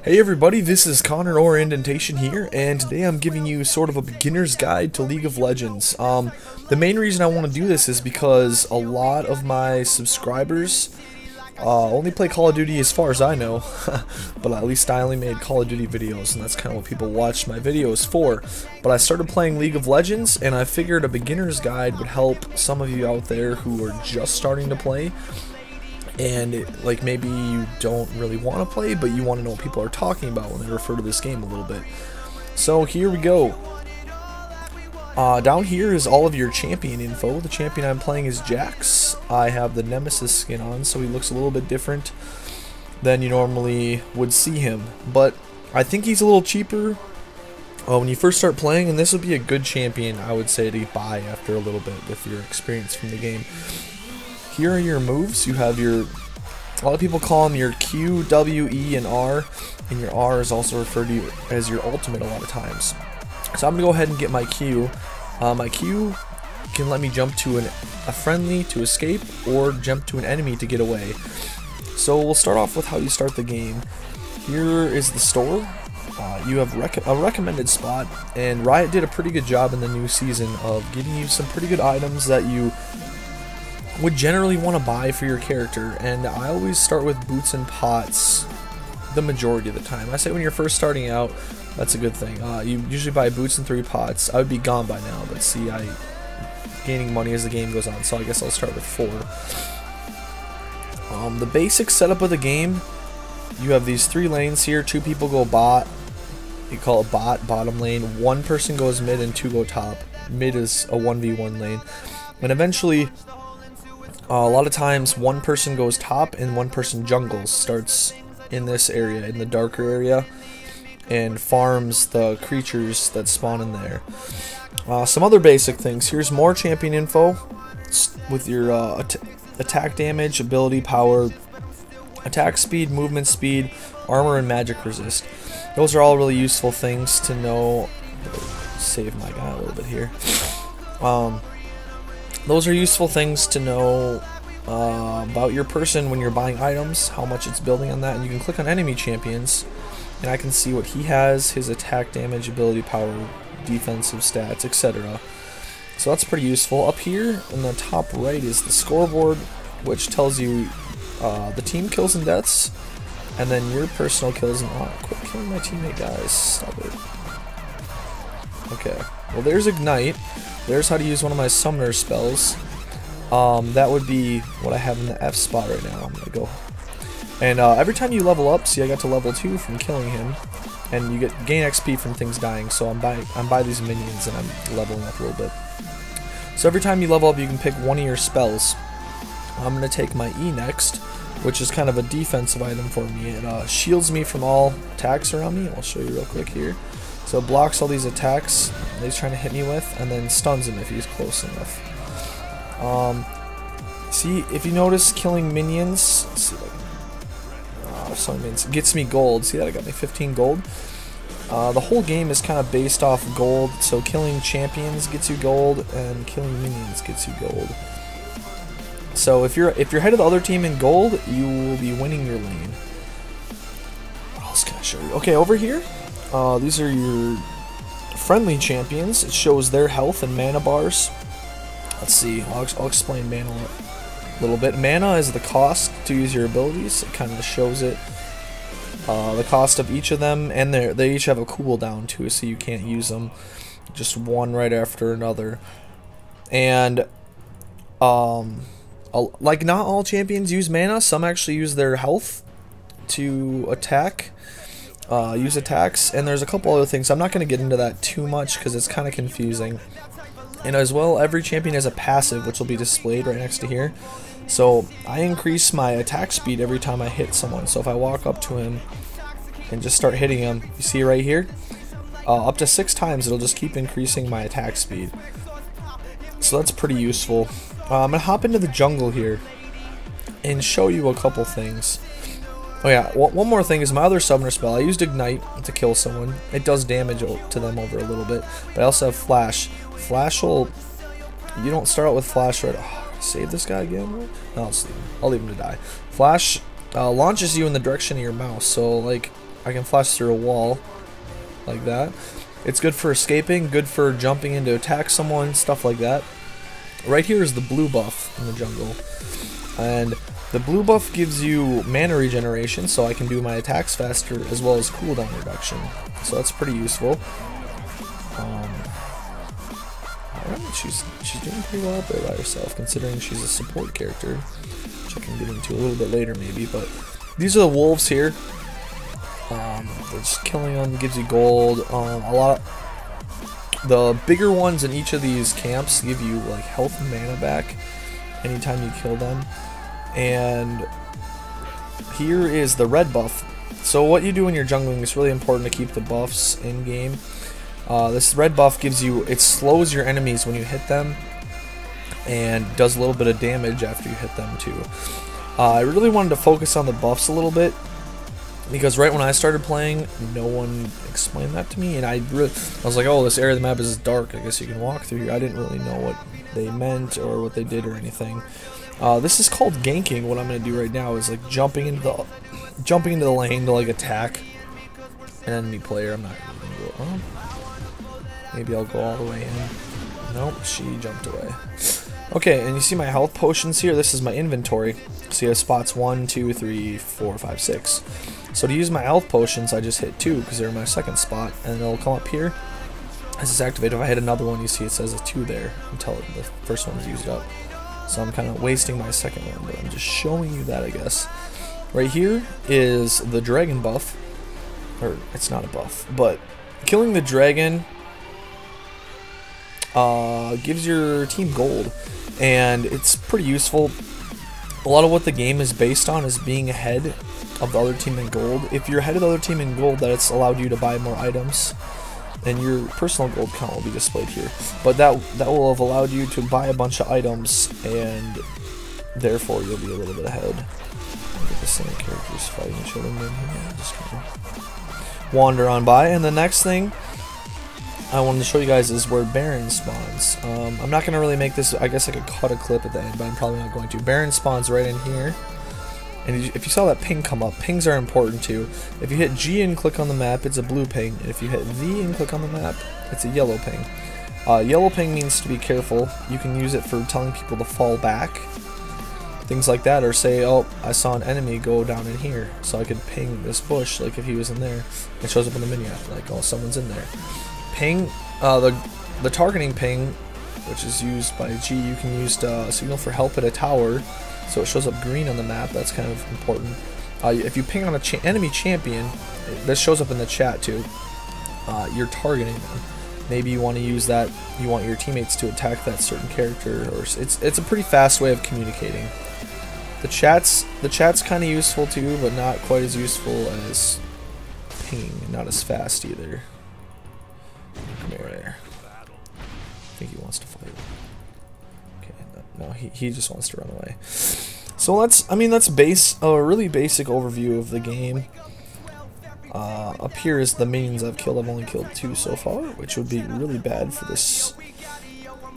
Hey everybody, this is Connor or Indentation here, and today I'm giving you sort of a beginner's guide to League of Legends. The main reason I want to do this is because a lot of my subscribers only play Call of Duty as far as I know, but at least I only made Call of Duty videos, and that's kind of what people watch my videos for. But I started playing League of Legends, and I figured a beginner's guide would help some of you out there who are just starting to play. And like maybe you don't really want to play, but you want to know what people are talking about when they refer to this game a little bit. So here we go. Down here is all of your champion info. The champion I'm playing is Jax. I have the Nemesis skin on, so he looks a little bit different than you normally would see him. But I think he's a little cheaper when you first start playing, and this would be a good champion, I would say, to buy after a little bit with your experience from the game. Here are your moves. You have your, a lot of people call them your Q, W, E, and R, and your R is also referred to as your ultimate a lot of times. So I'm going to go ahead and get my Q. My Q can let me jump to a friendly to escape, or jump to an enemy to get away. So we'll start off with how you start the game. Here is the store. You have a recommended spot, and Riot did a pretty good job in the new season of getting you some pretty good items that you would generally want to buy for your character, and I always start with boots and pots the majority of the time. I say when you're first starting out, that's a good thing. You usually buy boots and 3 pots. I would be gone by now, but see, I'm gaining money as the game goes on, so I guess I'll start with 4. The basic setup of the game, you have these 3 lanes here. 2 people go bot. You call it bot, bottom lane. 1 person goes mid and 2 go top. Mid is a 1v1 lane. And eventually, a lot of times 1 person goes top and 1 person jungles, starts in this area, in the darker area, and farms the creatures that spawn in there. Some other basic things. Here's more champion info with your attack damage, ability power, attack speed, movement speed, armor, and magic resist. Those are all really useful things to know. Save my guy a little bit here. Those are useful things to know about your person when you're buying items, how much it's building on that, and you can click on enemy champions, and I can see what he has, his attack damage, ability power, defensive stats, etc. So that's pretty useful. Up here in the top right is the scoreboard, which tells you the team kills and deaths, and then your personal kills and... Oh, quit killing my teammate, guys. Stop it. Okay, well there's Ignite. There's how to use one of my summoner spells. That would be what I have in the F spot right now. I'm gonna go. And every time you level up, see I got to level 2 from killing him, and you gain XP from things dying. So I'm by these minions and I'm leveling up a little bit. So every time you level up, you can pick one of your spells. I'm gonna take my E next, which is kind of a defensive item for me. It shields me from all attacks around me. I'll show you real quick here. So it blocks all these attacks that he's trying to hit me with, and then stuns him if he's close enough. See, if you notice, killing minions, let's see, gets me gold. See that? I got me 15 gold. The whole game is kind of based off gold, so killing champions gets you gold, and killing minions gets you gold. So if you're ahead of the other team in gold, you will be winning your lane. What else can I show you? Okay, over here. These are your friendly champions. It shows their health and mana bars. Let's see, I'll explain mana a little bit. Mana is the cost to use your abilities. It kind of shows it. The cost of each of them, and they each have a cooldown too, so you can't use them just one right after another. And like not all champions use mana. Some actually use their health to attack. Use attacks, and there's a couple other things. I'm not going to get into that too much because it's kind of confusing. And as well, every champion has a passive, which will be displayed right next to here. So I increase my attack speed every time I hit someone. So if I walk up to him and just start hitting him, you see right here, up to 6 times it'll just keep increasing my attack speed. So that's pretty useful. I'm going to hop into the jungle here and show you a couple things. Oh yeah, one more thing is my other summoner spell. I used Ignite to kill someone. It does damage to them over a little bit, but I also have Flash. Flash will... You don't start out with Flash right... Oh, save this guy again? No, I'll leave him to die. Flash launches you in the direction of your mouse. So like I can flash through a wall like that. It's good for escaping, good for jumping in to attack someone, stuff like that. Right here is the blue buff in the jungle, and the blue buff gives you mana regeneration, so I can do my attacks faster, as well as cooldown reduction. So that's pretty useful. Alright, she's doing pretty well up there by herself, considering she's a support character, which I can get into a little bit later maybe. But these are the wolves here. Just killing them gives you gold. The bigger ones in each of these camps give you like health and mana back anytime you kill them. And here is the red buff. So what you do when you're jungling is really important to keep the buffs in game. This red buff gives you, it slows your enemies when you hit them and does a little bit of damage after you hit them too. I really wanted to focus on the buffs a little bit, because right when I started playing, no one explained that to me, and I was like, oh, this area of the map is dark, I guess you can walk through here. I didn't really know what they meant or what they did or anything. This is called ganking. What I'm going to do right now is like jumping into the lane to like attack an enemy player. I'm not really going to go on. Maybe I'll go all the way in. Nope, she jumped away. Okay, and you see my health potions here. This is my inventory. So you have spots 1, 2, 3, 4, 5, 6. So to use my health potions, I just hit 2 because they're in my second spot, and it'll come up here as it's activated. If I hit another one, you see it says a 2 there until the first one's used up. So I'm kind of wasting my second one, but I'm just showing you that, I guess. Right here is the dragon buff, or it's not a buff, but killing the dragon gives your team gold, and it's pretty useful. A lot of what the game is based on is being ahead of the other team in gold. If you're ahead of the other team in gold, that's allowed you to buy more items, and your personal gold count will be displayed here. But that will have allowed you to buy a bunch of items, and therefore you'll be a little bit ahead. Look at the same characters fighting each other. Just kind of wander on by, and the next thing I wanted to show you guys is where Baron spawns. I'm not going to really make this, I guess I could cut a clip at the end, but I'm probably not going to. Baron spawns right in here. And if you saw that ping come up, pings are important too. If you hit G and click on the map, it's a blue ping. And if you hit V and click on the map, it's a yellow ping. Yellow ping means to be careful. You can use it for telling people to fall back, things like that, or say, oh, I saw an enemy go down in here, so I could ping this bush, like if he was in there. It shows up on the menu, like, oh, someone's in there. Ping, the targeting ping, which is used by G, you can use to signal for help at a tower, so it shows up green on the map. That's kind of important. If you ping on an enemy champion, this shows up in the chat too. You're targeting them. Maybe you want to use that. You want your teammates to attack that certain character, or it's a pretty fast way of communicating. The chat's kind of useful too, but not quite as useful as ping. Not as fast either. Come over there. I think he wants to fight. Okay, no, he just wants to run away. So that's a really basic overview of the game. Up here is the minions I've killed. I've only killed 2 so far, which would be really bad for this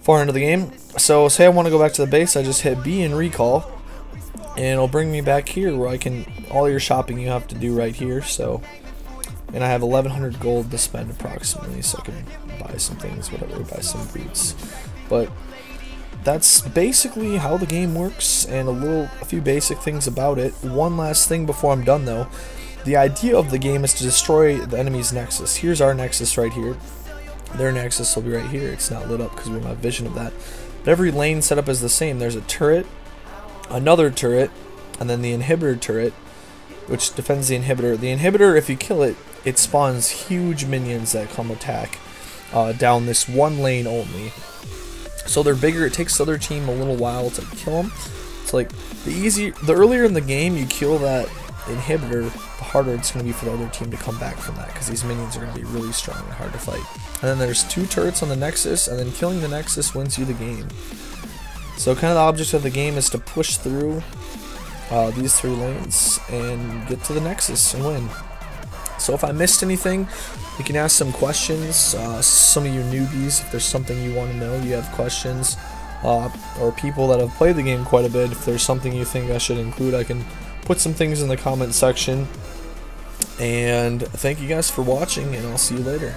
far into the game. So say I want to go back to the base, I just hit B and recall, and it'll bring me back here where I can, all your shopping you have to do right here. So, and I have 1100 gold to spend approximately, so I can buy some things, whatever, buy some boots. But that's basically how the game works, and a few basic things about it. One last thing before I'm done though. The idea of the game is to destroy the enemy's nexus. Here's our nexus right here. Their nexus will be right here. It's not lit up because we don't have vision of that. But every lane setup is the same. There's a turret, another turret, and then the inhibitor turret, which defends the inhibitor. The inhibitor, if you kill it, it spawns huge minions that come attack down this one lane only. So they're bigger. It takes the other team a little while to kill them. It's like the earlier in the game you kill that inhibitor, the harder it's going to be for the other team to come back from that, because these minions are going to be really strong and hard to fight. And then there's 2 turrets on the nexus, and then killing the nexus wins you the game. So kind of the object of the game is to push through these 3 lanes and get to the nexus and win. So if I missed anything, you can ask some questions. Some of you newbies, if there's something you want to know, you have questions, or people that have played the game quite a bit, if there's something you think I should include, I can put some things in the comment section. And thank you guys for watching, and I'll see you later.